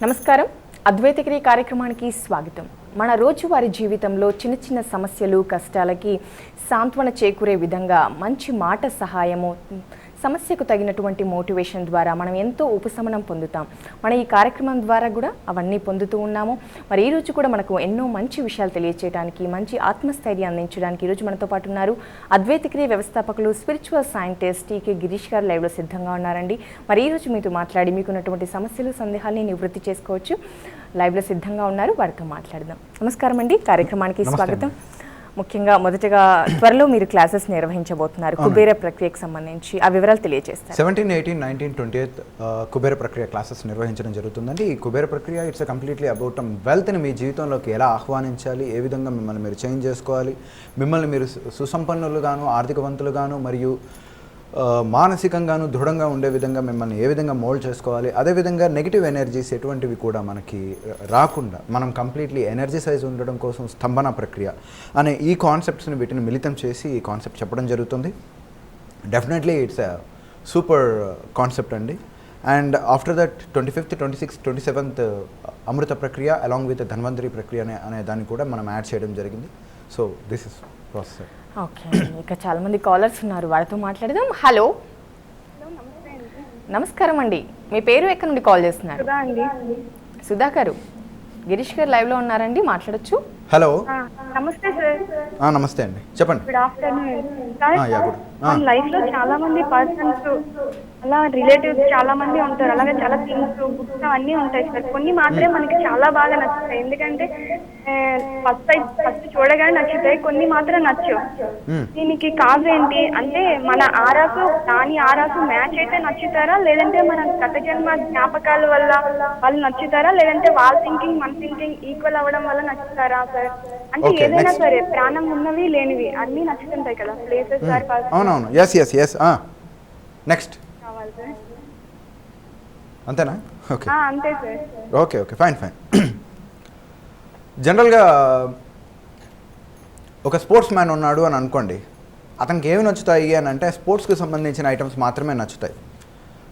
నమస్కారం, అద్వైతగిరి కార్యక్రమానికి స్వాగతం. మన రోజువారీ జీవితంలో చిన్న చిన్న సమస్యలు, కష్టాలకి సాంత్వన చేకూరే విధంగా మంచి మాట సహాయము, సమస్యకు తగినటువంటి మోటివేషన్ ద్వారా మనం ఎంతో ఉపశమనం పొందుతాం. మన ఈ కార్యక్రమం ద్వారా కూడా అవన్నీ పొందుతూ ఉన్నాము. మరి ఈరోజు కూడా మనకు ఎన్నో మంచి విషయాలు తెలియజేయడానికి, మంచి ఆత్మస్థైర్యం అందించడానికి ఈరోజు మనతో పాటు ఉన్నారు అద్వైతగిరి వ్యవస్థాపకులు, స్పిరిచువల్ సైంటిస్ట్ టీకే గిరీష్ గారు లైవ్లో సిద్ధంగా ఉన్నారండి. మరి ఈరోజు మీతో మాట్లాడి మీకున్నటువంటి సమస్యలు, సందేహాల్ని నివృత్తి చేసుకోవచ్చు. లైవ్లో సిద్ధంగా ఉన్నారు, వారితో మాట్లాడదాం. నమస్కారం అండి, కార్యక్రమానికి స్వాగతం. ముఖ్యంగా మొదటగా త్వరలో మీరు క్లాసెస్ నిర్వహించబోతున్నారు కుబేర ప్రక్రియకు సంబంధించి, ఆ వివరాలు తెలియజేస్తారు. 17, 18, 19, 20 కుబేర ప్రక్రియ క్లాసెస్ నిర్వహించడం జరుగుతుందండి. ఈ కుబేర ప్రక్రియ ఇట్స్ కంప్లీట్లీ అబౌట్ వెల్త్ని మీ జీవితంలోకి ఎలా ఆహ్వానించాలి, ఏ విధంగా మిమ్మల్ని మీరు చేంజ్ చేసుకోవాలి, మిమ్మల్ని మీరు సుసంపన్నులుగాను, ఆర్థికవంతులుగాను మరియు మానసికంగాను దృఢంగా ఉండే విధంగా మిమ్మల్ని ఏ విధంగా మోల్డ్ చేసుకోవాలి, అదేవిధంగా నెగిటివ్ ఎనర్జీస్ ఎటువంటివి కూడా మనకి రాకుండా మనం కంప్లీట్లీ ఎనర్జీసైజ్ ఉండడం కోసం స్తంభన ప్రక్రియ అనే ఈ కాన్సెప్ట్స్ని వీటిని మిళితం చేసి ఈ కాన్సెప్ట్ చెప్పడం జరుగుతుంది. Definitely it's a super concept అండి. And after that 25th, 26th, 27th అమృత ప్రక్రియ అలాంగ్ విత్ ధన్వంతరి ప్రక్రియ అనే దాన్ని కూడా మనం యాడ్ చేయడం జరిగింది. So this is process. Okay, ఇక చాలా మంది కాలర్స్ ఉన్నారు, వారితో మాట్లాడదాం. హలో, నమస్కారం అండి, మీ పేరు ఎక్కడి నుండి కాల్ చేస్తున్నారు? సుధా గారు, గిరీష్ గారు లైవ్ లో ఉన్నారండి, మాట్లాడొచ్చు. హలో, నమస్తే సార్. నమస్తే అండి, చెప్పండి. Good afternoon sir. మన లైఫ్ లో చాలా మంది పర్సన్స్, అలా రిలేటివ్స్ చాలా మంది ఉంటారు, అలాగే చాలా థింగ్స్, బుక్స్ అన్నీ ఉంటాయి సార్. కొన్ని మాత్రమే మనకి చాలా బాగా నచ్చుతాయి, ఎందుకంటే ఫస్ట్ చూడగానే నచ్చుతాయి, కొన్ని మాత్రం నచ్చవు. దీనికి కాజ్ ఏంటి అంటే, మన ఆరాకు దాని ఆరాకు మ్యాచ్ అయితే నచ్చుతారా, లేదంటే మన గత జన్మ జ్ఞాపకాల వల్ల వాళ్ళు నచ్చుతారా, లేదంటే వాళ్ళ థింకింగ్ మన థింకింగ్ ఈక్వల్ అవ్వడం వల్ల నచ్చుతారా సార్? అంటే ఏదైనా సరే, ప్రాణం ఉన్నవి లేనివి అన్ని నచ్చుతుంటాయి కదా, ప్లేసెస్ సార్. అవునవును, ఎస్ ఎస్ ఎస్. నెక్స్ట్ కావాలి సార్, అంతేనా? ఓకే, అంతే sir. Okay okay, fine fine. జనరల్గా ఒక స్పోర్ట్స్ మ్యాన్ ఉన్నాడు అని అనుకోండి, అతనికి ఏమి నచ్చుతాయి అని అంటే స్పోర్ట్స్కి సంబంధించిన ఐటమ్స్ మాత్రమే నచ్చుతాయి.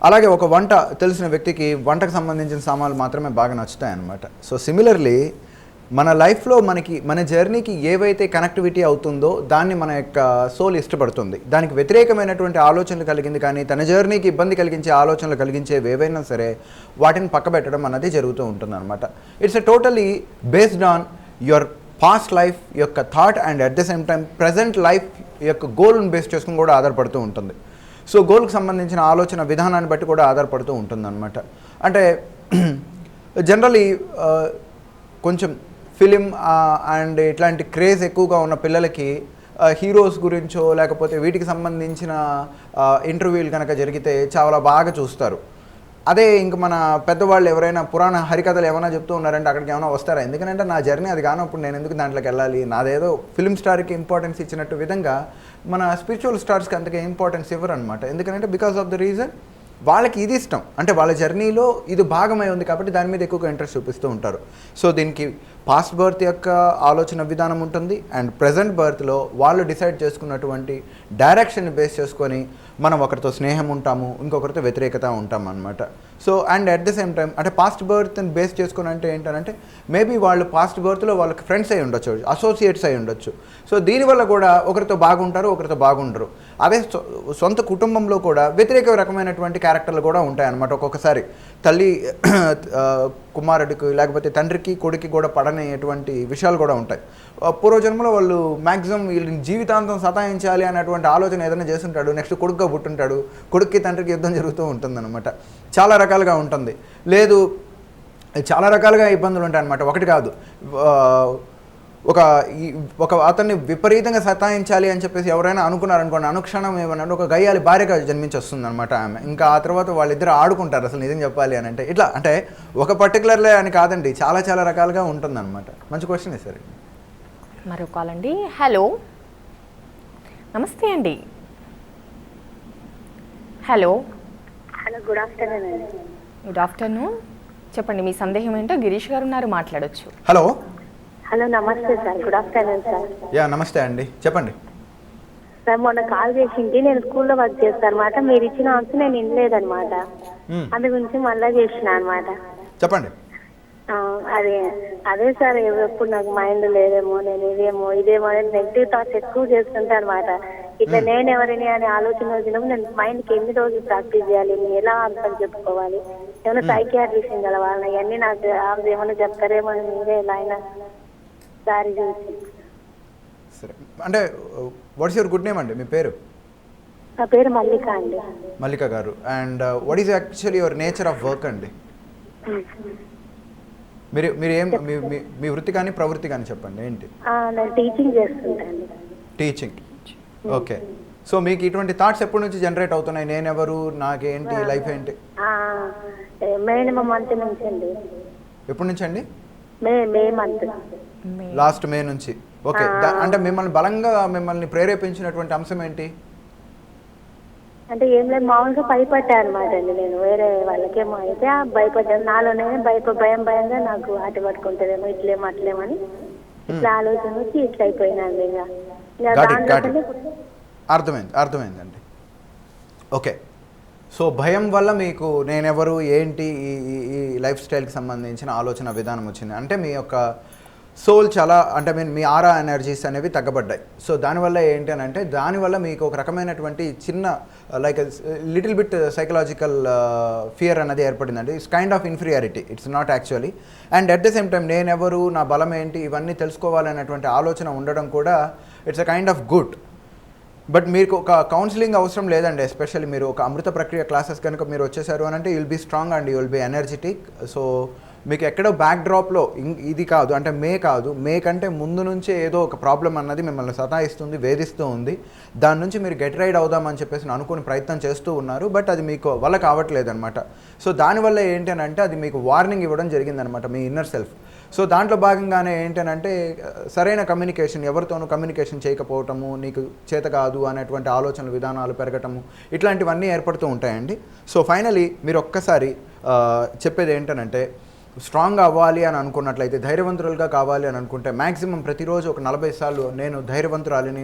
అలాగే ఒక వంట తెలిసిన వ్యక్తికి వంటకు సంబంధించిన సామాన్లు మాత్రమే బాగా నచ్చుతాయి అన్నమాట. సో సిమిలర్లీ మన లైఫ్లో మన జర్నీకి ఏవైతే కనెక్టివిటీ అవుతుందో దాన్ని మన యొక్క సోల్ ఇష్టపడుతుంది. దానికి వ్యతిరేకమైనటువంటి ఆలోచనలు కలిగింది కానీ తన జర్నీకి ఇబ్బంది కలిగించే ఆలోచనలు కలిగించేవి ఏవైనా సరే వాటిని పక్కబెట్టడం అన్నది జరుగుతూ ఉంటుంది అనమాట. It's totally based on your past life యొక్క thought and at the same time present life యొక్క గోల్ని బేస్ చేసుకుని కూడా ఆధారపడుతూ ఉంటుంది. సో గోల్కి సంబంధించిన ఆలోచన విధానాన్ని బట్టి కూడా ఆధారపడుతూ ఉంటుంది అనమాట. అంటే జనరలీ కొంచెం ఫిలిం అండ్ ఇట్లాంటి క్రేజ్ ఎక్కువగా ఉన్న పిల్లలకి హీరోస్ గురించో లేకపోతే వీటికి సంబంధించిన ఇంటర్వ్యూలు కనుక జరిగితే చాలా బాగా చూస్తారు. అదే ఇంక మన పెద్దవాళ్ళు ఎవరైనా పురాణ హరికథలు ఏమైనా చెప్తూ ఉన్నారంటే అక్కడికి ఏమైనా వస్తారా? ఎందుకంటే నా జర్నీ అది కానప్పుడు నేను ఎందుకు దాంట్లోకి వెళ్ళాలి, నాదేదో ఫిల్మ్ స్టార్కి ఇంపార్టెన్స్ ఇచ్చినట్టు విధంగా మన స్పిరిచువల్ స్టార్స్కి అంతగా ఇంపార్టెన్స్ ఇవ్వరు అనమాట. ఎందుకంటే బికాస్ ఆఫ్ ద రీజన్ వాళ్ళకి ఇది ఇష్టం, అంటే వాళ్ళ జర్నీలో ఇది భాగమై ఉంది కాబట్టి దాని మీద ఎక్కువగా ఇంట్రెస్ట్ చూపిస్తూ ఉంటారు. సో దీనికి పాస్ట్ బర్త్ యొక్క ఆలోచన విధానం ఉంటుంది అండ్ ప్రజెంట్ బర్త్లో వాళ్ళు డిసైడ్ చేసుకున్నటువంటి డైరెక్షన్ని బేస్ చేసుకొని మనం ఒకరితో స్నేహం ఉంటాము, ఇంకొకరితో వ్యతిరేకత ఉంటాం అనమాట. So and at the same time అంటే పాస్ట్ బర్త్ని బేస్ చేసుకుని అంటే ఏంటంటే మేబీ వాళ్ళు పాస్ట్ బర్త్లో వాళ్ళకి ఫ్రెండ్స్ అయి ఉండొచ్చు, అసోసియేట్స్ అయి ఉండొచ్చు. సో దీనివల్ల కూడా ఒకరితో బాగుంటారు, ఒకరితో బాగుండరు. అదే సొంత కుటుంబంలో కూడా వ్యతిరేక రకమైనటువంటి క్యారెక్టర్లు కూడా ఉంటాయన్నమాట. ఒక్కొక్కసారి తల్లి కుమారుడికి లేకపోతే తండ్రికి కొడుకి కూడా పడనేటువంటి విషయాలు కూడా ఉంటాయి. పూర్వజన్మలో వాళ్ళు మ్యాక్సిమం వీళ్ళని జీవితాంతం సతాయించాలి అనేటువంటి ఆలోచన ఏదైనా చేస్తుంటాడు, నెక్స్ట్ కొడుకుగా పుట్టుంటాడు, కొడుక్కి తండ్రికి యుద్ధం జరుగుతూ ఉంటుందన్నమాట. చాలా రకాలుగా ఉంటుంది, లేదు చాలా రకాలుగా ఇబ్బందులు ఉంటాయి అన్నమాట. ఒకటి కాదు, ఒక అతన్ని విపరీతంగా సతాయించాలి అని చెప్పేసి ఎవరైనా అనుకున్నారనుకోండి, అనుక్షణం ఏమన్నా ఒక గయ్యాలి భార్యగా జన్మించి వస్తుంది అనమాట ఆమె. ఇంకా ఆ తర్వాత వాళ్ళిద్దరు ఆడుకుంటారు అసలు నిజం చెప్పాలి అని అంటే. ఇట్లా అంటే ఒక పర్టికులర్లే అని కాదండి, చాలా చాలా రకాలుగా ఉంటుంది అనమాట. మంచి క్వశ్చన్ సరే. మరో కాల్ అండి. హలో, నమస్తే అండి. హలో. హలో, గుడ్ ఆఫ్టర్నూన్ అండి. గుడ్ ఆఫ్టర్నూన్, చెప్పండి మీ సందేహం ఏంటో. గిరీష్ గారు ఉన్నారు, మాట్లాడొచ్చు. హలో, నమస్తే sir. Good afternoon sir. Yeah నమస్తే అండి, చెప్పండి. సార్ మొన్న కాల్ చేసింది, నేను స్కూల్లో వర్క్ చేస్తాను అనమాట. మీరు ఇచ్చిన ఆన్సర్ నేను వినలేదనమాట, అందు గురించి మళ్ళా చేసిన అనమాట. చెప్పండి. అదే అదే సార్, ఎప్పుడు నాకు మైండ్ లేదేమో, నేను ఇదేమో అని నెగిటివ్ థాట్స్ ఎక్కువ చేస్తుంటా అనమాట. ఇట్లా నేను ఎవరిని అనే ఆలోచన వచ్చినప్పుడు నేను మైండ్కి ఎన్ని రోజులు ప్రాక్టీస్ చేయాలి, నేను ఎలా ఆన్సర్ చెప్పుకోవాలి, ఏమైనా సైకియాట్రిస్ట్ కలవాలి, అవన్నీ నాకు ఏమైనా చెప్తారేమో అని మీరే ఎలా అయినా దారి చూసి. సరే, అంటే వాట్స్ యువర్ గుడ్ నేమ్ అండి? మీ పేరు? నా పేరు మల్లిక అండి. మల్లిక గారు. And what is actually your nature of work అండి? మీరు ఏం మీ వృత్తి కానీ ప్రవృత్తి కానీ చెప్పండి, ఏంటి? నేను టీచింగ్ చేస్తుంటాను. Teaching, okay. సో మీకు ఇటువంటి థాట్స్ ఎప్పటి నుంచి జనరేట్ అవుతున్నాయి? నేనెవరు, నాకేంటి, లైఫ్ ఏంటి? మంత్ నుంచి అండి. ఎప్పటి నుంచి అండి? మే మంత్, లాస్ట్ మే నుంచి. ఓకే. అంటే మిమ్మల్ని ప్రేరేపించినటువంటి అంశం ఏంటి? అంటే ఏం లేదు, మామూలుగా భయపడ్డా అనమాట అండి. నేను వేరే వాళ్ళకేమో అయితే భయపడ్డాను, నాలోనే భయంగా నాకు హార్ట్ పట్టుకుంటుందేమో, ఇట్లేమో అట్లేమని ఇట్లా ఆలోచన వచ్చి ఇట్లా అయిపోయినాను. అర్థమైందండి. ఓకే. సో భయం వల్ల మీకు నేనెవరు, ఏంటి, ఈ లైఫ్ స్టైల్కి సంబంధించిన ఆలోచన విధానం వచ్చింది. అంటే మీ యొక్క సోల్ చాలా, అంటే మీ ఆరా ఎనర్జీస్ అనేవి తగ్గబడ్డాయి. సో దానివల్ల ఏంటి అని అంటే, దానివల్ల మీకు ఒక రకమైనటువంటి చిన్న like little bit psychological fear అనేది ఏర్పడిందండి. It's kind of inferiority, it's not actually. And at the same time నేనెవరు, నా బలం ఏంటి, ఇవన్నీ తెలుసుకోవాలనేటువంటి ఆలోచన ఉండడం కూడా it's a kind of good. But మీకు ఒక కౌన్సిలింగ్ అవసరం లేదండి. ఎస్పెషల్లీ మీరు ఒక అమృత ప్రక్రియ క్లాసెస్ కనుక మీరు వచ్చేసారు అని అంటే you'll be strong and you'll be energetic. So మీకు ఎక్కడో బ్యాక్ డ్రాప్లో ఇది కాదు, అంటే మే కంటే ముందు నుంచే ఏదో ఒక ప్రాబ్లం అన్నది మిమ్మల్ని సతాయిస్తుంది, వేధిస్తూ ఉంది. దాని నుంచి మీరు గెట్ రైడ్ అవుదామని చెప్పేసి అనుకుని ప్రయత్నం చేస్తూ ఉన్నారు. బట్ అది మీకు వల్ల కావట్లేదు అనమాట. సో దానివల్ల ఏంటనంటే అది మీకు వార్నింగ్ ఇవ్వడం జరిగిందనమాట, మీ ఇన్నర్ సెల్ఫ్. సో దాంట్లో భాగంగానే ఏంటనంటే సరైన కమ్యూనికేషన్, ఎవరితోనూ కమ్యూనికేషన్ చేయకపోవటము, నీకు చేత కాదు అనేటువంటి ఆలోచనలు విధానాలు పెరగటము, ఇట్లాంటివన్నీ ఏర్పడుతూ ఉంటాయండి. సో ఫైనలీ మీరు ఒక్కసారి చెప్పేది ఏంటనంటే, స్ట్రాంగ్ అవ్వాలి అని అనుకున్నట్లయితే, ధైర్యవంతులుగా కావాలి అని అనుకుంటే మ్యాక్సిమం ప్రతిరోజు ఒక 40 సార్లు నేను ధైర్యవంతురాలని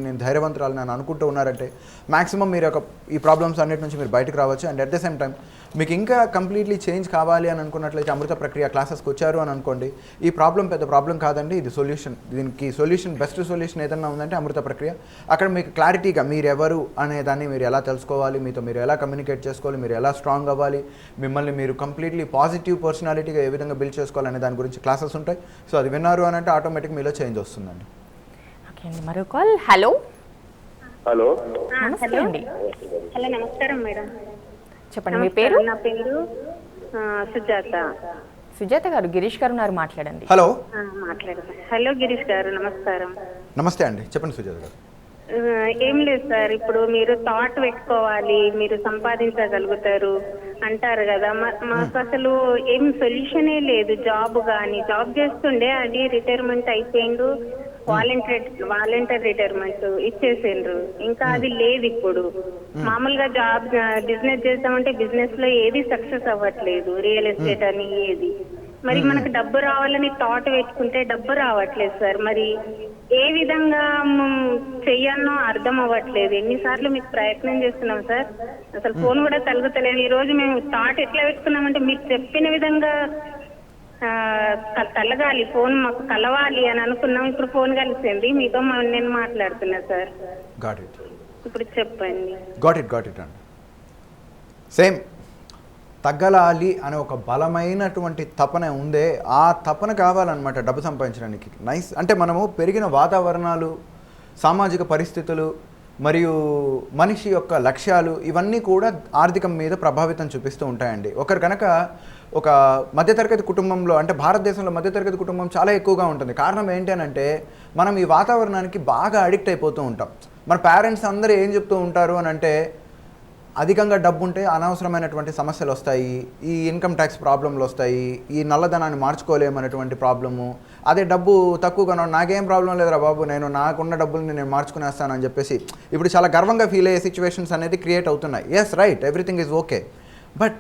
అని అనుకుంటూ ఉన్నారంటే మ్యాక్సిమం మీరు ఈ ప్రాబ్లమ్స్ అన్నిటి నుంచి మీరు బయటకు రావచ్చు. And at the same time మీకు ఇంకా కంప్లీట్లీ చేంజ్ కావాలి అని అనుకున్నట్లయితే అమృత ప్రక్రియ క్లాసెస్కి వచ్చారు అని అనుకోండి, ఈ ప్రాబ్లం పెద్ద ప్రాబ్లం కాదండి, ఇది సొల్యూషన్. దీనికి సొల్యూషన్, బెస్ట్ సొల్యూషన్ ఏదన్నా ఉందంటే అమృత ప్రక్రియ. అక్కడ మీకు క్లారిటీగా మీరెవరు అనే దాన్ని మీరు ఎలా తెలుసుకోవాలి, మీతో మీరు ఎలా కమ్యూనికేట్ చేసుకోవాలి, మీరు ఎలా స్ట్రాంగ్ అవ్వాలి, మిమ్మల్ని మీరు కంప్లీట్లీ పాజిటివ్ పర్సనాలిటీగా ఏ విధంగా బిల్డ్ చేసుకోవాలనే దాని గురించి క్లాసెస్ ఉంటాయి. సో అది విన్నారు అని అంటే ఆటోమేటిక్ మీలో చేంజ్ వస్తుందండి. ఓకే అండి, మరో కాల్. హలో నమస్తే అండి. హలో, నమస్కారం మేడం. చెప్పండి, మీ పేరు? నా పేరు సుజాత. సుజాత గారు, గిరీష్ గారు ఉన్నారు, మాట్లాడండి. హలో. హలో గిరీష్ గారు, నమస్కారం. నమస్తే అండి, చెప్పండి సుజాత గారు. ఏం లేదు సార్, ఇప్పుడు మీరు థాట్ పెట్టుకోవాలి, మీరు సంపాదించగలుగుతారు అంటారు కదా. మాకు అసలు ఏం సొల్యూషనే లేదు. జాబ్ చేస్తుండే, అది రిటైర్మెంట్ అయిపోయిండు, వాలంటీర్ రిటైర్మెంట్ ఇచ్చేసిండ్రు, ఇంకా అది లేదు. ఇప్పుడు మామూలుగా బిజినెస్ చేద్దామంటే బిజినెస్ లో ఏది సక్సెస్ అవ్వట్లేదు, రియల్ ఎస్టేట్ అని ఏది. మరి మనకు డబ్బు రావాలని థాట్ పెట్టుకుంటే డబ్బు రావట్లేదు సార్. మరి ఏ విధంగా చెయ్యాలో అర్థం అవ్వట్లేదు. ఎన్నిసార్లు మీకు ప్రయత్నం చేస్తున్నాం సార్, అసలు ఫోన్ కూడా తలుగుతలేదు. ఈ రోజు మేము థాట్ ఎట్లా పెట్టుకున్నామంటే, మీరు చెప్పిన విధంగా కలగాలి, ఫోన్ మాకు కలవాలి అని అనుకున్నాం. ఇప్పుడు ఫోన్ కలిసింది, మీతో నేను మాట్లాడుతున్నా సార్. ఇప్పుడు చెప్పండి. గాట్ ఇట్ అండి. సేమ్ తగ్గలాలి అనే ఒక బలమైనటువంటి తపన ఉందే, ఆ తపన కావాలన్నమాట డబ్బు సంపాదించడానికి. నైస్. అంటే మనము పెరిగిన వాతావరణాలు, సామాజిక పరిస్థితులు మరియు మనిషి యొక్క లక్ష్యాలు ఇవన్నీ కూడా ఆర్థికం మీద ప్రభావితం చూపిస్తూ ఉంటాయండి. ఒకరు కనుక ఒక మధ్యతరగతి కుటుంబంలో, అంటే భారతదేశంలో మధ్యతరగతి కుటుంబం చాలా ఎక్కువగా ఉంటుంది. కారణం ఏంటి అని అంటే, మనం ఈ వాతావరణానికి బాగా అడిక్ట్ అయిపోతూ ఉంటాం. మన పేరెంట్స్ అందరూ ఏం చెప్తూ ఉంటారు అని అంటే, అధికంగా డబ్బు ఉంటే అనవసరమైనటువంటి సమస్యలు వస్తాయి, ఈ ఇన్కమ్ ట్యాక్స్ ప్రాబ్లంలు వస్తాయి, ఈ నల్లధనాన్ని మార్చుకోలేమనేటువంటి ప్రాబ్లము. అదే డబ్బు తక్కువగా నాకేం ప్రాబ్లం లేదురా బాబు, నాకున్న డబ్బుల్ని నేను మార్చుకునేస్తానని చెప్పేసి ఇప్పుడు చాలా గర్వంగా ఫీల్ అయ్యే సిచ్యువేషన్స్ అనేది క్రియేట్ అవుతున్నాయి. Yes, right, everything is okay. But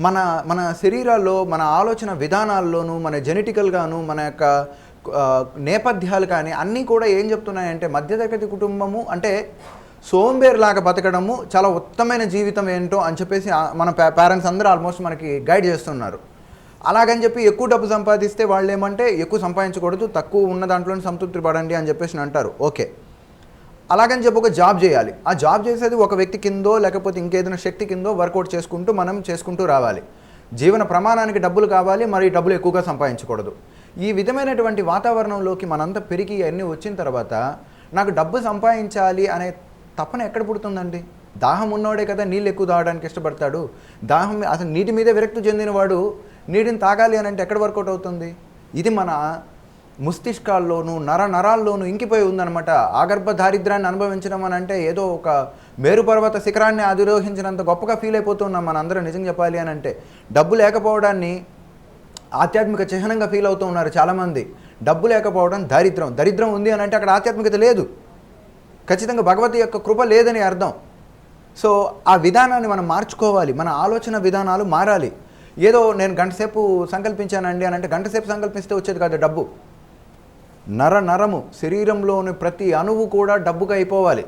మన శరీరాల్లో, మన ఆలోచన విధానాల్లోనూ, మన జెనెటికల్గాను, మన యొక్క నేపథ్యాలు కానీ అన్నీ కూడా ఏం చెప్తున్నాయంటే, మధ్యతరగతి కుటుంబము అంటే సోంబేరిలాగా బతకడము చాలా ఉత్తమమైన జీవితం ఏంటో అని చెప్పేసి మన పేరెంట్స్ అందరూ ఆల్మోస్ట్ మనకి గైడ్ చేస్తున్నారు. అలాగని చెప్పి ఎక్కువ డబ్బు సంపాదిస్తే వాళ్ళు ఏమంటే ఎక్కువ సంపాదించకూడదు, తక్కువ ఉన్న దాంట్లోనే సంతృప్తి పడండి అని చెప్పేసి అంటారు. ఓకే, అలాగని చెప్పి ఒక జాబ్ చేయాలి. ఆ జాబ్ చేసేది ఒక వ్యక్తి కిందో లేకపోతే ఇంకేదైనా శక్తి కిందో వర్కౌట్ చేసుకుంటూ మనం చేసుకుంటూ రావాలి. జీవన ప్రమాణానికి డబ్బులు కావాలి, మరి డబ్బులు ఎక్కువగా సంపాదించకూడదు. ఈ విధమైనటువంటి వాతావరణంలోకి మనంతా పెరిగి అన్నీ వచ్చిన తర్వాత నాకు డబ్బు సంపాదించాలి అనే తపన ఎక్కడ పుడుతుందండి? దాహం ఉన్నవాడే కదా నీళ్ళు ఎక్కువ తాగడానికి ఇష్టపడతాడు. దాహం అసలు నీటి మీదే విరక్తి చెందినవాడు నీటిని తాగాలి అని అంటే ఎక్కడ వర్కౌట్ అవుతుంది? ఇది మన మస్తిష్కాల్లోనూ నరాల్లోనూ ఇంకిపోయి ఉందన్నమాట. ఆగర్భ దారిద్ర్యాన్ని అనుభవించడం అని అంటే ఏదో ఒక మేరుపర్వత శిఖరాన్ని అధిరోహించినంత గొప్పగా ఫీల్ అయిపోతున్నాం మన అందరూ. నిజం చెప్పాలి అని అంటే డబ్బు లేకపోవడాన్ని ఆధ్యాత్మిక చిహ్నంగా ఫీల్ అవుతూ ఉన్నారు చాలామంది. డబ్బు లేకపోవడం దరిద్రం ఉంది అని అంటే అక్కడ ఆధ్యాత్మికత లేదు, ఖచ్చితంగా భగవతి యొక్క కృప లేదని అర్థం. సో ఆ విధానాన్ని మనం మార్చుకోవాలి, మన ఆలోచన విధానాలు మారాలి. ఏదో నేను గంటసేపు సంకల్పించానండి అని అంటే గంటసేపు సంకల్పిస్తే వచ్చేది కాదు డబ్బు. నరము శరీరంలోని ప్రతి అణువు కూడా డబ్బుగా అయిపోవాలి,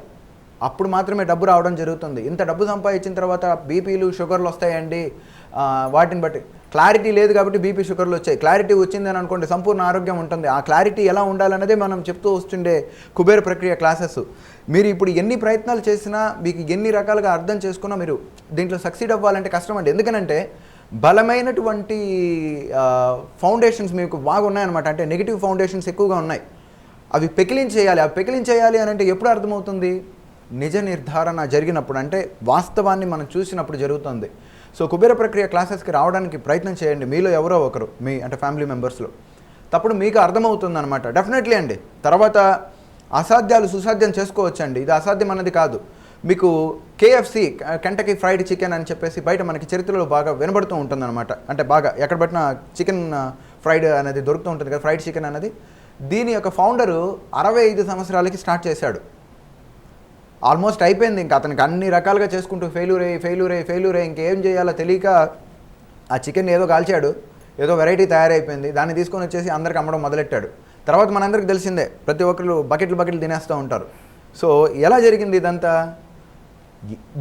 అప్పుడు మాత్రమే డబ్బు రావడం జరుగుతుంది. ఇంత డబ్బు సంపాదించిన తర్వాత బీపీలు షుగర్లు వస్తాయండి. వాటిని బట్టి క్లారిటీ లేదు కాబట్టి బీపీ షుగర్లు వచ్చాయి. క్లారిటీ వచ్చిందని అనుకోండి సంపూర్ణ ఆరోగ్యం ఉంటుంది. ఆ క్లారిటీ ఎలా ఉండాలన్నదే మనం చెప్తూ వస్తుండే కుబేర ప్రక్రియ క్లాసెస్. మీరు ఇప్పుడు ఎన్ని ప్రయత్నాలు చేసినా, మీకు ఎన్ని రకాలుగా అర్థం చేసుకున్నా మీరు దీంట్లో సక్సీడ్ అవ్వాలంటే కష్టం అండి. ఎందుకనంటే బలమైనటువంటి ఫౌండేషన్స్ మీకు బాగా ఉన్నాయన్నమాట. అంటే నెగిటివ్ ఫౌండేషన్స్ ఎక్కువగా ఉన్నాయి, అవి పెకిలించేయాలి. అవి పెకిలించేయాలి అని అంటే ఎప్పుడు అర్థమవుతుంది? నిజ నిర్ధారణ జరిగినప్పుడు, అంటే వాస్తవాన్ని మనం చూసినప్పుడు జరుగుతుంది. సో కుబేర ప్రక్రియ క్లాసెస్కి రావడానికి ప్రయత్నం చేయండి, మీలో ఎవరో ఒకరు, మీ అంటే ఫ్యామిలీ మెంబర్స్లో. తప్పుడు మీకు అర్థమవుతుంది అనమాట. డెఫినెట్లీ అండి. తర్వాత అసాధ్యాలు సుసాధ్యం చేసుకోవచ్చండి, ఇది అసాధ్యం అన్నది కాదు. మీకు KFC కెంటకీ ఫ్రైడ్ చికెన్ అని చెప్పేసి బయట మనకి చరిత్రలో బాగా వినబడుతూ ఉంటుందన్నమాట. అంటే బాగా ఎక్కడ పట్టిన చికెన్ ఫ్రైడ్ అనేది దొరుకుతూ ఉంటుంది కదా, ఫ్రైడ్ చికెన్ అనేది. దీని యొక్క ఫౌండరు 65 సంవత్సరాలకి స్టార్ట్ చేశాడు. ఆల్మోస్ట్ అయిపోయింది ఇంకా అతనికి, అన్ని రకాలుగా చేసుకుంటూ ఫెయిల్యూర్ అయ్యి ఇంకేం చేయాలో తెలియక ఆ చికెన్ ఏదో కాల్చాడు, ఏదో వెరైటీ తయారైపోయింది, దాన్ని తీసుకొని వచ్చేసి అందరికి అమ్మడం మొదలెట్టాడు. తర్వాత మనందరికి తెలిసిందే, ప్రతి ఒక్కరు బకెట్లు తినేస్తూ ఉంటారు. సో ఎలా జరిగింది ఇదంతా?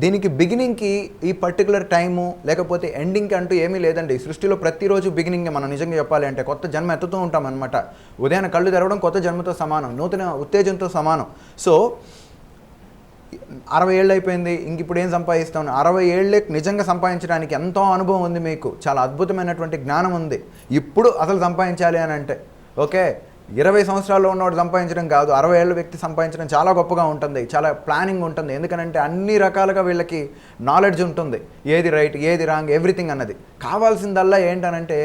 దీనికి బిగినింగ్కి ఈ పర్టికులర్ టైము లేకపోతే ఎండింగ్కి అంటూ ఏమీ లేదండి. సృష్టిలో ప్రతిరోజు బిగినింగ్ మనం నిజంగా చెప్పాలి అంటే కొత్త జన్మ ఎత్తుతూ ఉంటాం అనమాట. ఉదయాన్నే కళ్ళు తెరవడం కొత్త జన్మతో సమానం, నూతన ఉత్తేజంతో సమానం. సో 60 ఏళ్ళు అయిపోయింది, ఇంక ఇప్పుడు ఏం సంపాదిస్తాను? 60 ఏళ్ళే నిజంగా సంపాదించడానికి ఎంతో అనుభవం ఉంది మీకు, చాలా అద్భుతమైనటువంటి జ్ఞానం ఉంది. ఇప్పుడు అసలు సంపాదించాలి అని అంటే ఓకే, 20 సంవత్సరాల్లో ఉన్నవాడు సంపాదించడం కాదు, 60 ఏళ్ళ వ్యక్తి సంపాదించడం చాలా గొప్పగా ఉంటుంది, చాలా ప్లానింగ్ ఉంటుంది. ఎందుకంటే అన్ని రకాలుగా వీళ్ళకి నాలెడ్జ్ ఉంటుంది, ఏది రైట్ ఏది రాంగ్ ఎవ్రీథింగ్ అన్నది. కావాల్సిందల్లా ఏంటనంటే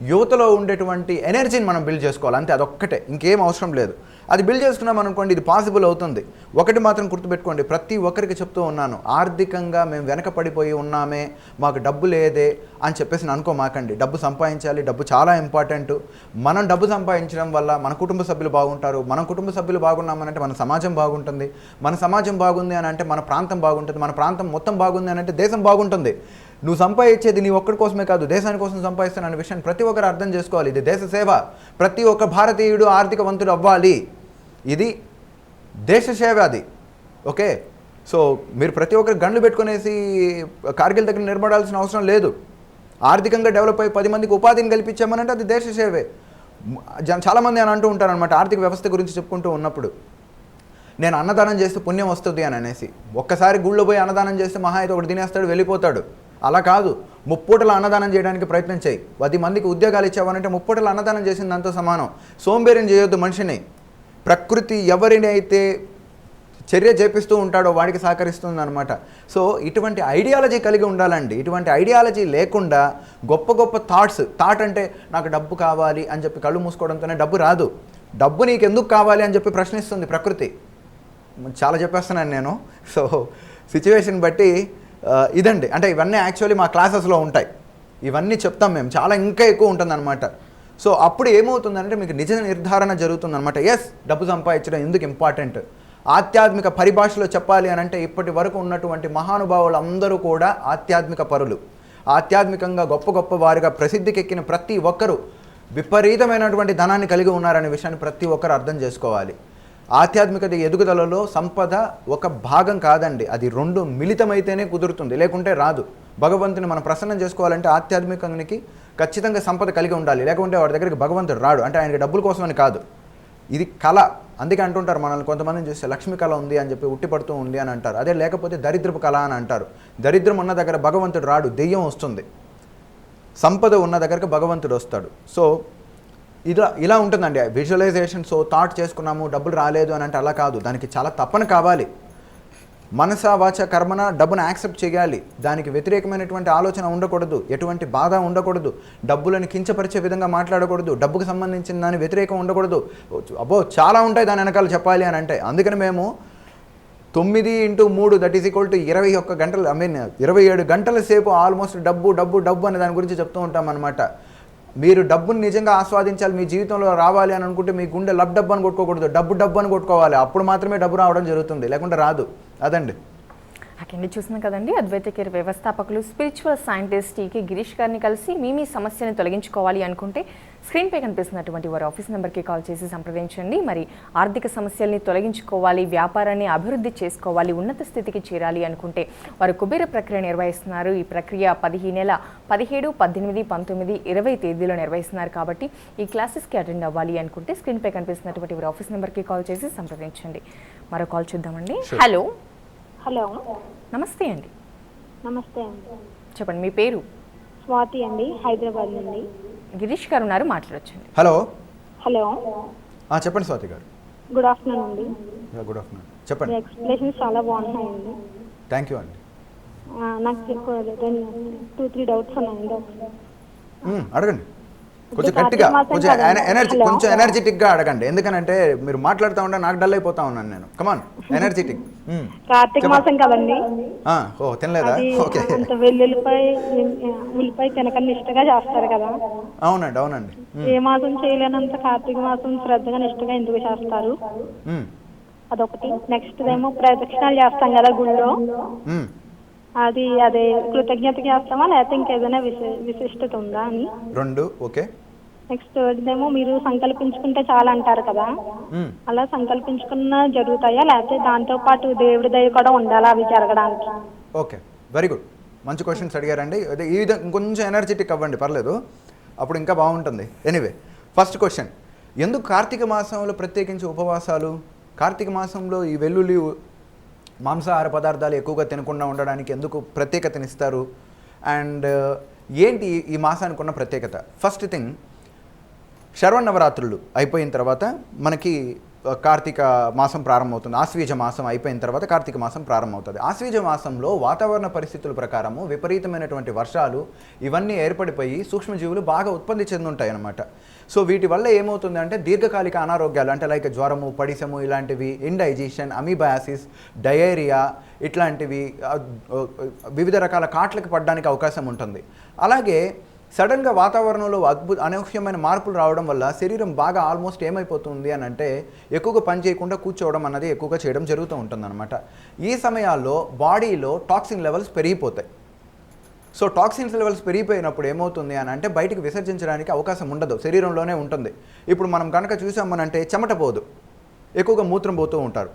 యువతలో ఉండేటువంటి ఎనర్జీని మనం బిల్డ్ చేసుకోవాలి, అంతే, అదొక్కటే, ఇంకేం అవసరం లేదు. అది బిల్డ్ చేసుకున్నాం అనుకోండి, ఇది పాసిబుల్ అవుతుంది. ఒకటి మాత్రం గుర్తుపెట్టుకోండి, ప్రతి ఒక్కరికి చెప్తూ ఉన్నాను, ఆర్థికంగా మేము వెనకపడిపోయి ఉన్నామే, మాకు డబ్బు లేదే అని చెప్పేసి అనుకోమాకండి. డబ్బు సంపాదించాలి, డబ్బు చాలా ఇంపార్టెంట్. మనం డబ్బు సంపాదించడం వల్ల మన కుటుంబ సభ్యులు బాగుంటారు, మన కుటుంబ సభ్యులు బాగున్నామనంటే మన సమాజం బాగుంటుంది, మన సమాజం బాగుంది అని అంటే మన ప్రాంతం బాగుంటుంది, మన ప్రాంతం మొత్తం బాగుంది అని అంటే దేశం బాగుంటుంది. నువ్వు సంపాదించేది నీ ఒక్కడి కోసమే కాదు, దేశాని కోసం సంపాదిస్తాను అనే విషయాన్ని ప్రతి ఒక్కరు అర్థం చేసుకోవాలి. ఇది దేశ సేవ, ప్రతి ఒక్క భారతీయుడు ఆర్థికవంతుడు అవ్వాలి, ఇది దేశ సేవ అది. ఓకే, సో మీరు ప్రతి ఒక్కరు గండ్లు పెట్టుకునేసి కార్గిల్ దగ్గర నిలబడాల్సిన అవసరం లేదు. ఆర్థికంగా డెవలప్ అయ్యి 10 మందికి ఉపాధిని కల్పించామనంటే అది దేశ సేవే. చాలామంది అని అంటూ ఉంటారనమాట ఆర్థిక వ్యవస్థ గురించి చెప్పుకుంటూ ఉన్నప్పుడు, నేను అన్నదానం చేస్తే పుణ్యం వస్తుంది అని అనేసి. ఒక్కసారి గుళ్ళో పోయి అన్నదానం చేస్తే మహా అయితే ఒకటి తినేస్తాడు, వెళ్ళిపోతాడు. అలా కాదు, 3 పూటల అన్నదానం చేయడానికి ప్రయత్నం చేయి. 10 మందికి ఉద్యోగాలు ఇచ్చావనంటే 3 పూటల అన్నదానం చేసిన దాంతో సమానం. సోంబేరిని చేయొద్దు మనిషిని. ప్రకృతి ఎవరిని అయితే చర్య చేపిస్తూ ఉంటాడో వాడికి సహకరిస్తుంది అనమాట. సో ఇటువంటి ఐడియాలజీ కలిగి ఉండాలండి. ఇటువంటి ఐడియాలజీ లేకుండా గొప్ప గొప్ప థాట్ అంటే నాకు డబ్బు కావాలి అని చెప్పి కళ్ళు మూసుకోవడంతోనే డబ్బు రాదు. డబ్బు నీకు ఎందుకు కావాలి అని చెప్పి ప్రశ్నిస్తుంది ప్రకృతి. చాలా చెప్పేస్తున్నాను నేను. సో సిచ్యువేషన్ బట్టి ఇదండి, అంటే ఇవన్నీ యాక్చువల్లీ మా క్లాసెస్లో ఉంటాయి, ఇవన్నీ చెప్తాం మేము, చాలా ఇంకా ఎక్కువ ఉంటుందన్నమాట. సో అప్పుడు ఏమవుతుందంటే మీకు నిజ నిర్ధారణ జరుగుతుందన్నమాట. ఎస్, డబ్బు సంపాదించడం ఎందుకు ఇంపార్టెంట్. ఆధ్యాత్మిక పరిభాషలో చెప్పాలి అని అంటే ఇప్పటి వరకు ఉన్నటువంటి మహానుభావులు అందరూ కూడా ఆధ్యాత్మిక పరులు, ఆధ్యాత్మికంగా గొప్ప గొప్ప వారిగా ప్రసిద్ధికెక్కిన ప్రతి ఒక్కరూ విపరీతమైనటువంటి ధనాన్ని కలిగి ఉన్నారనే విషయాన్ని ప్రతి ఒక్కరు అర్థం చేసుకోవాలి. ఆధ్యాత్మికత ఎదుగుదలలో సంపద ఒక భాగం కాదండి, అది రెండు మిళితమైతేనే కుదురుతుంది, లేకుంటే రాదు. భగవంతుని మనం ప్రసన్నం చేసుకోవాలంటే ఆధ్యాత్మికానికి ఖచ్చితంగా సంపద కలిగి ఉండాలి, లేకుంటే వాడి దగ్గరికి భగవంతుడు రాడు. అంటే ఆయనకి డబ్బుల కోసమని కాదు, ఇది కళ. అందుకే అంటుంటారు మనల్ని కొంతమందిని చూస్తే లక్ష్మి కళ ఉంది అని చెప్పి ఉట్టిపడుతూ ఉంది అని అంటారు. అదే లేకపోతే దరిద్రపు కళ అని అంటారు. దరిద్రం ఉన్న దగ్గర భగవంతుడు రాడు, దెయ్యం వస్తుంది. సంపద ఉన్న దగ్గరకు భగవంతుడు వస్తాడు. సో ఇలా ఉంటుందండి విజువలైజేషన్. సో థాట్ చేసుకున్నాము, డబ్బులు రాలేదు అని అంటే అలా కాదు, దానికి చాలా తపన కావాలి. మనస వాచ కర్మన డబ్బును యాక్సెప్ట్ చేయాలి, దానికి వ్యతిరేకమైనటువంటి ఆలోచన ఉండకూడదు, ఎటువంటి బాధ ఉండకూడదు, డబ్బులను కించపరిచే విధంగా మాట్లాడకూడదు, డబ్బుకు సంబంధించిన దాని వ్యతిరేకం ఉండకూడదు. అబ్బో చాలా ఉంటాయి దాని వెనకాల చెప్పాలి అని అంటే. అందుకని మేము 9 × 3 దట్ ఈజ్ ఈక్వల్ టు 21 గంటలు, 27 గంటల సేపు ఆల్మోస్ట్ డబ్బు డబ్బు డబ్బు అనే దాని గురించి చెప్తూ ఉంటాం అనమాట. మీరు డబ్బుని నిజంగా ఆస్వాదించాలి, మీ జీవితంలో రావాలి అని అనుకుంటే మీ గుండె డబ్బు అని కొట్టుకోకూడదు, డబ్బు అని కొట్టుకోవాలి. అప్పుడు మాత్రమే డబ్బు రావడం జరుగుతుంది, లేకుంటే రాదు. అదండి. అక్కడ చూస్తున్నాం కదండి, అద్వైత కేర్ వ్యవస్థాపకులు స్పిరిచువల్ సైంటిస్ట్ టీకే గిరీష్ గారిని కలిసి మీ సమస్యను తొలగించుకోవాలి అనుకుంటే స్క్రీన్పై కనిపిస్తున్నటువంటి వారి ఆఫీస్ నెంబర్కి కాల్ చేసి సంప్రదించండి. మరి ఆర్థిక సమస్యల్ని తొలగించుకోవాలి, వ్యాపారాన్ని అభివృద్ధి చేసుకోవాలి, ఉన్నత స్థితికి చేరాలి అనుకుంటే వారు కుబేర ప్రక్రియ నిర్వహిస్తున్నారు. ఈ ప్రక్రియ ఈ నెల 17, 18, 19, 20 తేదీలో నిర్వహిస్తున్నారు. కాబట్టి ఈ క్లాసెస్కి అటెండ్ అవ్వాలి అనుకుంటే స్క్రీన్పై కనిపిస్తున్నటువంటి వారి ఆఫీస్ నెంబర్కి కాల్ చేసి సంప్రదించండి. మరో కాల్ చూద్దామండి. హలో. హలో, నమస్తే అండి. నమస్తే అండి. చెప్పండి, మీ పేరు? స్వాతి అండి, హైదరాబాద్ నుండి. గిరీష్ గారు ఉన్నారు, మాట్లాడొచ్చండి. హలో. హలో, చెప్పండి స్వాతి గారు. గుడ్ ఆఫ్టర్నూన్ అండి. గుడ్ ఆఫ్టర్నూన్, చెప్పండి. ఎక్స్ప్లెనేషన్స్ చాలా బాగున్నాయండి. థ్యాంక్ యూ అండి. నాకు 2-3 డౌట్స్ ఉన్నాయండి. అడగండి. కొంచెం గట్టిగా, కొంచెం ఎనర్జెటిక్గా అడగండి. ఎందుకనంటే మీరు మాట్లాడుతూ ఉంటే నాకు డల్ అయిపోతా ఉన్నాను నేను. కమాన్, ఎనర్జెటిక్. కార్తీక మాసం కదండి. తినలేదా? ఓకే. ఉల్లిపాయ తినకని నిష్టగా చేస్తారు కదా. అవునండి, అవునండి. ఏ మాసం చేయలేనంత కార్తీక మాసం శ్రద్ధగా నిష్టగా ఎందుకు చేస్తారు? అదొకటి. నెక్స్ట్ ఏమో ప్రదక్షిణాలు చేస్తాం కదా గుళ్ళో, అదే కృతజ్ఞత చేస్తామా లేకపోతే ఇంకేదైనా విశిష్టత ఉందా అని. 2. ఓకే. నెక్స్ట్ ఏమో మీరు సంకల్పించుకుంటే చాలా అంటారు కదా, అలా సంకల్పించుకున్న జరుగుతాయా లేకపోతే దాంతో పాటు దేవుడి దయ కూడా ఉండాలా అవి జరగడానికి? Okay, very good. మంచి క్వశ్చన్స్ అడిగారండి. అదే ఈ విధంగా ఇంకొంచెం ఎనర్జెటిక్ అవ్వండి, పర్లేదు, అప్పుడు ఇంకా బాగుంటుంది. ఎనీవే, ఫస్ట్ క్వశ్చన్, ఎందుకు కార్తీక మాసంలో ప్రత్యేకించి ఉపవాసాలు? కార్తీక మాసంలో ఈ వెల్లుల్లి మాంసాహార పదార్థాలు ఎక్కువగా తినకుండా ఉండడానికి ఎందుకు ప్రత్యేకతనిస్తారు? అండ్ ఏంటి ఈ మాసానికి ఉన్న ప్రత్యేకత? ఫస్ట్ థింగ్, శరవన్నవరాత్రులు అయిపోయిన తర్వాత మనకి కార్తీక మాసం ప్రారంభమవుతుంది. ఆశ్వీజ మాసం అయిపోయిన తర్వాత కార్తీక మాసం ప్రారంభమవుతుంది. ఆశ్వీజ మాసంలో వాతావరణ పరిస్థితుల ప్రకారము విపరీతమైనటువంటి వర్షాలు ఇవన్నీ ఏర్పడిపోయి సూక్ష్మజీవులు బాగా ఉత్పత్తి చెందుంటాయి అన్నమాట. సో వీటి వల్ల ఏమవుతుంది అంటే దీర్ఘకాలిక అనారోగ్యాలు, అంటే లైక్ జ్వరము, పడిసము ఇలాంటివి, ఇండైజెషన్, అమీబయాసిస్, డయేరియా ఇట్లాంటివి, వివిధ రకాల కాట్లకు పడడానికి అవకాశం ఉంటుంది. అలాగే సడన్గా వాతావరణంలో అనూహ్యమైన మార్పులు రావడం వల్ల శరీరం బాగా ఆల్మోస్ట్ ఏమైపోతుంది అని అంటే ఎక్కువగా పని చేయకుండా కూర్చోవడం అన్నది ఎక్కువగా చేయడం జరుగుతూ ఉంటుందన్నమాట. ఈ సమయాల్లో బాడీలో టాక్సిన్ లెవెల్స్ పెరిగిపోతాయి. సో టాక్సిన్స్ లెవెల్స్ పెరిగిపోయినప్పుడు ఏమవుతుంది అని అంటే బయటికి విసర్జించడానికి అవకాశం ఉండదు, శరీరంలోనే ఉంటుంది. ఇప్పుడు మనం కనుక చూసామనంటే చెమట పోదు, ఎక్కువగా మూత్రం పోతూ ఉంటారు.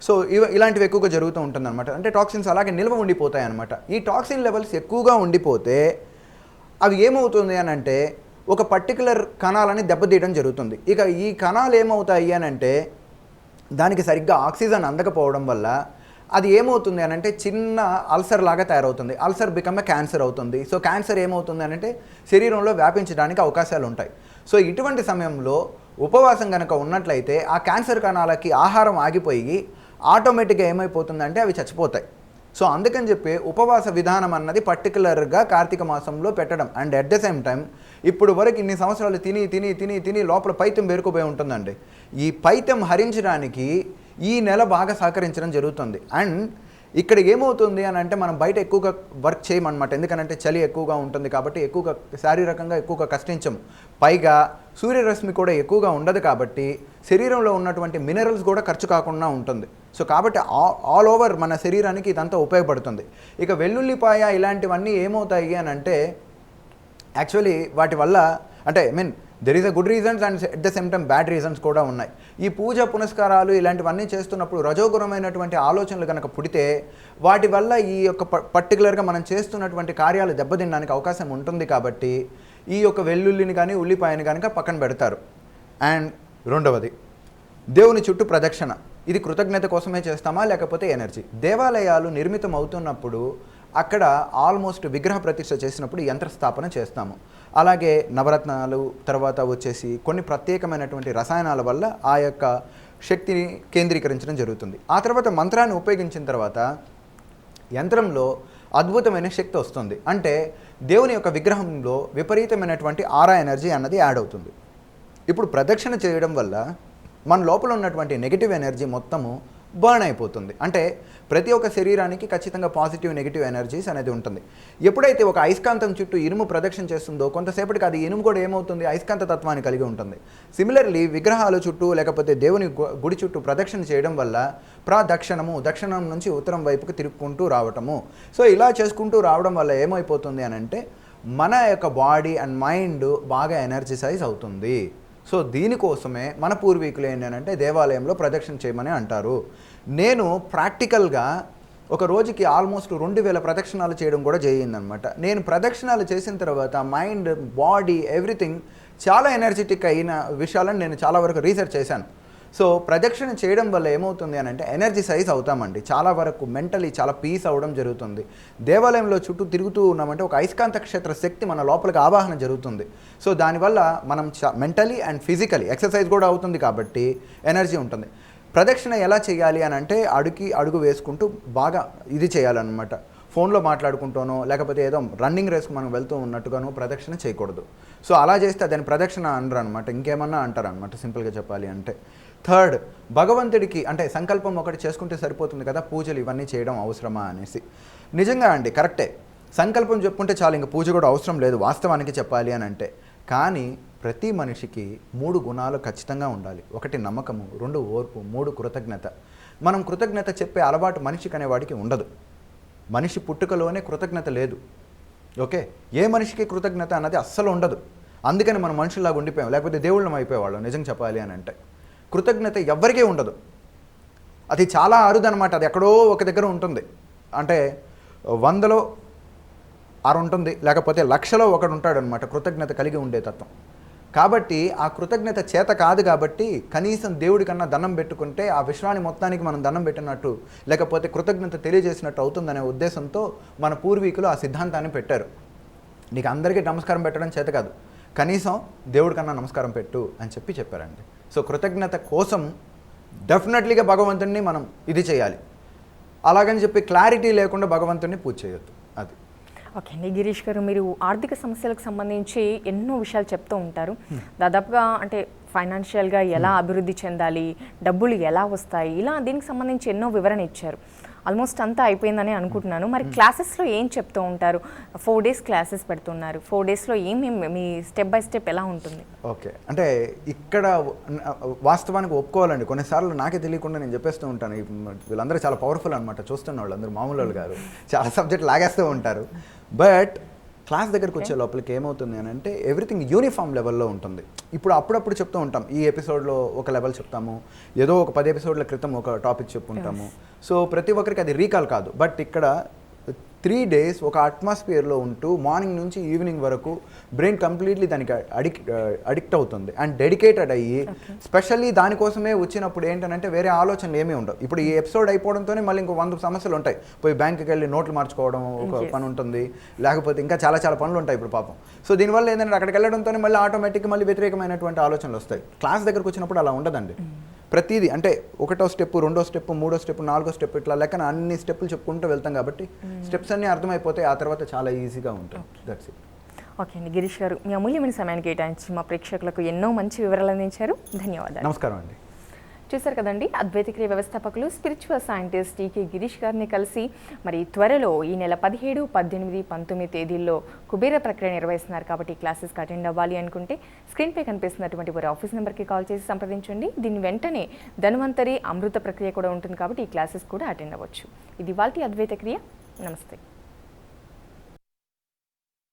సో ఇలాంటివి ఎక్కువగా జరుగుతూ ఉంటుందన్నమాట. అంటే టాక్సిన్స్ అలాగే నిల్వ ఉండిపోతాయి అన్నమాట. ఈ టాక్సిన్ లెవెల్స్ ఎక్కువగా ఉండిపోతే అవి ఏమవుతుంది అని అంటే ఒక పర్టికులర్ కణాలని దెబ్బతీయడం జరుగుతుంది. ఇక ఈ కణాలు ఏమవుతాయి అని అంటే దానికి సరిగ్గా ఆక్సిజన్ అందకపోవడం వల్ల అది ఏమవుతుంది అని అంటే చిన్న అల్సర్ లాగా తయారవుతుంది. అల్సర్ బికమ్ క్యాన్సర్ అవుతుంది. సో క్యాన్సర్ ఏమవుతుంది అని అంటే శరీరంలో వ్యాపించడానికి అవకాశాలు ఉంటాయి. సో ఇటువంటి సమయంలో ఉపవాసం కనుక ఉన్నట్లయితే ఆ క్యాన్సర్ కణాలకి ఆహారం ఆగిపోయి ఆటోమేటిక్గా ఏమైపోతుందంటే అవి చచ్చిపోతాయి. సో అందుకని చెప్పి ఉపవాస విధానం అన్నది పర్టికులర్గా కార్తీక మాసంలో పెట్టడం. And at the same time ఇప్పుడు వరకు ఇన్ని సంవత్సరాలు తిని తిని తిని తిని లోపల పైత్యం పేరుకుపోయి ఉంటుందండి. ఈ పైత్యం హరించడానికి ఈ నెల బాగా సహకరించడం జరుగుతుంది. అండ్ ఇక్కడ ఏమవుతుంది అని అంటే మనం బయట ఎక్కువగా వర్క్ చేయమన్నమాట. ఎందుకనంటే చలి ఎక్కువగా ఉంటుంది కాబట్టి ఎక్కువగా శారీరకంగా ఎక్కువగా కష్టించము. పైగా సూర్యరశ్మి కూడా ఎక్కువగా ఉండదు కాబట్టి శరీరంలో ఉన్నటువంటి మినరల్స్ కూడా ఖర్చు కాకుండా ఉంటుంది. సో కాబట్టి ఆల్ ఓవర్ మన శరీరానికి ఇదంతా ఉపయోగపడుతుంది. ఇక వెల్లుల్లిపాయ ఇలాంటివన్నీ ఏమవుతాయి అని అంటే యాక్చువల్లీ వాటి వల్ల అంటే there is a good reasons and at the same time bad reasons కూడా ఉన్నాయి. ఈ పూజ పునస్కారాలు ఇలాంటివన్నీ చేస్తున్నప్పుడు రజోగుణమైనటువంటి ఆలోచనలు కనుక పుడితే వాటి వల్ల ఈ యొక్క పర్టికులర్గా మనం చేస్తున్నటువంటి కార్యాలు దెబ్బతినడానికి అవకాశం ఉంటుంది. కాబట్టి ఈ యొక్క వెల్లుల్లిని కానీ ఉల్లిపాయని కనుక పక్కన పెడతారు. అండ్ రెండవది, దేవుని చుట్టూ ప్రదక్షిణ. ఇది కృతజ్ఞత కోసమే చేస్తామా లేకపోతే ఎనర్జీ? దేవాలయాలు నిర్మితం అవుతున్నప్పుడు అక్కడ ఆల్మోస్ట్ విగ్రహ ప్రతిష్ఠ చేసినప్పుడు యంత్రస్థాపన చేస్తాము. అలాగే నవరత్నాలు తర్వాత వచ్చేసి కొన్ని ప్రత్యేకమైనటువంటి రసాయనాల వల్ల ఆ యొక్క శక్తిని కేంద్రీకరించడం జరుగుతుంది. ఆ తర్వాత మంత్రాన్ని ఉపయోగించిన తర్వాత యంత్రంలో అద్భుతమైన శక్తి వస్తుంది. అంటే దేవుని యొక్క విగ్రహంలో విపరీతమైనటువంటి ఆరా ఎనర్జీ అన్నది యాడ్ అవుతుంది. ఇప్పుడు ప్రదక్షిణ చేయడం వల్ల మన లోపల ఉన్నటువంటి నెగిటివ్ ఎనర్జీ మొత్తము బర్న్ అయిపోతుంది. అంటే ప్రతి ఒక్క శరీరానికి ఖచ్చితంగా పాజిటివ్ నెగిటివ్ ఎనర్జీస్ అనేది ఉంటుంది. ఎప్పుడైతే ఒక అయస్కాంతం చుట్టూ ఇనుము ప్రదక్షిణ చేస్తుందో కొంతసేపటికి అది ఇనుము కూడా ఏమవుతుంది, అయస్కాంత తత్వాన్ని కలిగి ఉంటుంది. సిమిలర్లీ విగ్రహాల చుట్టూ లేకపోతే దేవుని గుడి చుట్టూ ప్రదక్షిణ చేయడం వల్ల దక్షిణం నుంచి ఉత్తరం వైపుకి తిరుక్కుంటూ రావటము. సో ఇలా చేసుకుంటూ రావడం వల్ల ఏమైపోతుంది అని అంటే మన యొక్క బాడీ అండ్ మైండ్ బాగా ఎనర్జిసైజ్ అవుతుంది. సో దీనికోసమే మన పూర్వీకులు ఏంటంటే దేవాలయంలో ప్రదక్షిణ చేయమని అంటారు. నేను ప్రాక్టికల్గా ఒక రోజుకి ఆల్మోస్ట్ 2000 ప్రదక్షిణాలు చేయడం కూడా జరిగిందనమాట. నేను ప్రదక్షిణాలు చేసిన తర్వాత మైండ్, బాడీ, ఎవ్రీథింగ్ చాలా ఎనర్జెటిక్ అయిన విషయాలను నేను చాలా వరకు రీసెర్చ్ చేశాను. సో ప్రదక్షిణ చేయడం వల్ల ఏమవుతుంది అని అంటే ఎనర్జిసైజ్ అవుతామండి. చాలా వరకు మెంటలీ చాలా పీస్ అవ్వడం జరుగుతుంది. దేవాలయంలో చుట్టూ తిరుగుతూ ఉన్నామంటే ఒక అయస్కాంత క్షేత్ర శక్తి మన లోపలికి ఆవాహన జరుగుతుంది. సో దానివల్ల మనం మెంటలీ అండ్ ఫిజికలీ ఎక్సర్సైజ్ కూడా అవుతుంది కాబట్టి ఎనర్జీ ఉంటుంది. ప్రదక్షిణ ఎలా చేయాలి అని అంటే అడుగు వేసుకుంటూ బాగా ఇది చేయాలన్నమాట. ఫోన్లో మాట్లాడుకుంటానో లేకపోతే ఏదో రన్నింగ్ రేస్కి మనం వెళ్తూ ఉన్నట్టుగానో ప్రదక్షిణ చేయకూడదు. సో అలా చేస్తే దాన్ని ప్రదక్షిణ అనరు అనమాట, ఇంకేమన్నా అంటారు అనమాట సింపుల్గా చెప్పాలి అంటే. థర్డ్, భగవంతుడికి అంటే సంకల్పం ఒకటి చేసుకుంటే సరిపోతుంది కదా, పూజలు ఇవన్నీ చేయడం అవసరమా అనేసి. నిజంగా అండి కరెక్టే, సంకల్పం చెప్పుకుంటే చాలు, ఇంకా పూజ కూడా అవసరం లేదు వాస్తవానికి చెప్పాలి అని అంటే. కానీ ప్రతి మనిషికి 3 గుణాలు ఖచ్చితంగా ఉండాలి. 1 నమ్మకము, 2 ఓర్పు, 3 కృతజ్ఞత. మనం కృతజ్ఞత చెప్పే అలవాటు మనిషికి అనేవాడికి ఉండదు. మనిషి పుట్టుకలోనే కృతజ్ఞత లేదు. ఓకే, ఏ మనిషికి కృతజ్ఞత అన్నది అస్సలు ఉండదు. అందుకని మనం మనుషుల్లాగా ఉండిపోయాం, లేకపోతే దేవుళ్ళం అయిపోయేవాళ్ళం నిజం చెప్పాలి అని అంటే. కృతజ్ఞత ఎవ్వరికీ ఉండదు. అది చాలా అరుదనమాట. అది ఎక్కడో ఒక దగ్గర ఉంటుంది. అంటే 100లో 6 ఉంటుంది, లేకపోతే 1,00,000లో 1 ఉంటాడు అనమాట కృతజ్ఞత కలిగి ఉండే తత్వం. కాబట్టి ఆ కృతజ్ఞత చేత కాదు. కాబట్టి కనీసం దేవుడి కన్నా దండం పెట్టుకుంటే ఆ విశ్వాన్ని మొత్తానికి మనం దండం పెట్టినట్టు, లేకపోతే కృతజ్ఞత తెలియజేసినట్టు అవుతుందనే ఉద్దేశంతో మన పూర్వీకులు ఆ సిద్ధాంతాన్ని పెట్టారు. నీకు అందరికీ నమస్కారం పెట్టడం చేత కాదు, కనీసం దేవుడి కన్నా నమస్కారం పెట్టు అని చెప్పారండి. సో కృతజ్ఞత కోసం డెఫినెట్లీగా భగవంతుడిని మనం ఇది చేయాలి. అలాగని చెప్పి క్లారిటీ లేకుండా భగవంతుడిని పూజ చేయొద్దు. అది ఓకే అండి. గిరీష్ గారు, మీరు ఆర్థిక సమస్యలకు సంబంధించి ఎన్నో విషయాలు చెప్తూ ఉంటారు. దాదాపుగా అంటే ఫైనాన్షియల్గా ఎలా అభివృద్ధి చెందాలి, డబ్బులు ఎలా వస్తాయి, ఇలా దీనికి సంబంధించి ఎన్నో వివరణ ఇచ్చారు. ఆల్మోస్ట్ అంతా అయిపోయిందని అనుకుంటున్నాను. మరి క్లాసెస్లో ఏం చెప్తూ ఉంటారు? 4 days క్లాసెస్ పెడుతున్నారు. 4 daysలో ఏమేమి మీ స్టెప్ బై స్టెప్ ఎలా ఉంటుంది? ఓకే, అంటే ఇక్కడ వాస్తవానికి ఒప్పుకోవాలండి. కొన్నిసార్లు నాకే తెలియకుండా నేను చెప్పేస్తూ ఉంటాను. వీళ్ళందరూ చాలా పవర్ఫుల్ అనమాట. చూస్తున్న వాళ్ళు అందరూ మామూలు వాళ్ళు కాదు, చాలా సబ్జెక్ట్ లాగేస్తూ ఉంటారు. బట్ క్లాస్ దగ్గరికి వచ్చే లోపలికి ఏమవుతుంది అని అంటే ఎవ్రీథింగ్ యూనిఫామ్ లెవెల్లో ఉంటుంది. ఇప్పుడు అప్పుడప్పుడు చెప్తూ ఉంటాం, ఈ ఎపిసోడ్లో ఒక లెవెల్ చెప్తాము, ఏదో ఒక 10 ఎపిసోడ్ల క్రితం ఒక టాపిక్ చెప్పుకుంటాము. సో ప్రతి ఒక్కరికి అది రీకాల్ కాదు. బట్ ఇక్కడ 3 days ఒక అట్మాస్ఫియర్లో ఉంటూ మార్నింగ్ నుంచి ఈవినింగ్ వరకు బ్రెయిన్ కంప్లీట్లీ దానికి అడిక్ట్ అవుతుంది అండ్ డెడికేటెడ్ అయ్యి స్పెషల్లీ దానికోసమే వచ్చినప్పుడు ఏంటంటే వేరే ఆలోచనలు ఏమీ ఉండవు. ఇప్పుడు ఈ ఎపిసోడ్ అయిపోవడంతోనే మళ్ళీ ఇంకో 100 సమస్యలు ఉంటాయి. పోయి బ్యాంకుకి వెళ్ళి నోట్లు మార్చుకోవడం ఒక పని ఉంటుంది, లేకపోతే ఇంకా చాలా చాలా పనులు ఉంటాయి ఇప్పుడు పాపం. సో దీనివల్ల ఏంటంటే అక్కడికి వెళ్ళడంతోనే మళ్ళీ ఆటోమేటిక్గా మళ్ళీ వ్యతిరేకమైనటువంటి ఆలోచనలు వస్తాయి. క్లాస్ దగ్గరకు వచ్చినప్పుడు అలా ఉండదండి. ప్రతిదీ అంటే 1వ స్టెప్, 2వ స్టెప్, 3వ స్టెప్, 4వ స్టెప్, ఇట్లా లెక్కన అన్ని స్టెప్పులు చెప్పుకుంటూ వెళ్తాం. కాబట్టి స్టెప్స్ అన్నీ అర్థమైపోతే ఆ తర్వాత చాలా ఈజీగా ఉంటుంది. That's it. ఓకే అండి. గిరీష్ గారు, మీ అమూల్యమైన సమయాన్ని కేటాయించి మా ప్రేక్షకులకు ఎన్నో మంచి వివరాలు అందించారు. ధన్యవాదాలు. నమస్కారం అండి. చూశారు కదండి, అద్వైత క్రియ వ్యవస్థాపకులు స్పిరిచువల్ సైంటిస్ట్ టీకే గిరీష్ గారిని కలిసి మరి త్వరలో ఈ నెల 17, 18, 19 తేదీల్లో కుబేర ప్రక్రియ నిర్వహిస్తున్నారు. కాబట్టి ఈ క్లాసెస్కి అటెండ్ అవ్వాలి అనుకుంటే స్క్రీన్పై కనిపిస్తున్నటువంటి వారి ఆఫీస్ నెంబర్కి కాల్ చేసి సంప్రదించండి. దీని వెంటనే ధన్వంతరి అమృత ప్రక్రియ కూడా ఉంటుంది. కాబట్టి ఈ క్లాసెస్ కూడా అటెండ్ అవ్వచ్చు. ఇది వాళ్ళ అద్వైత క్రియ. నమస్తే.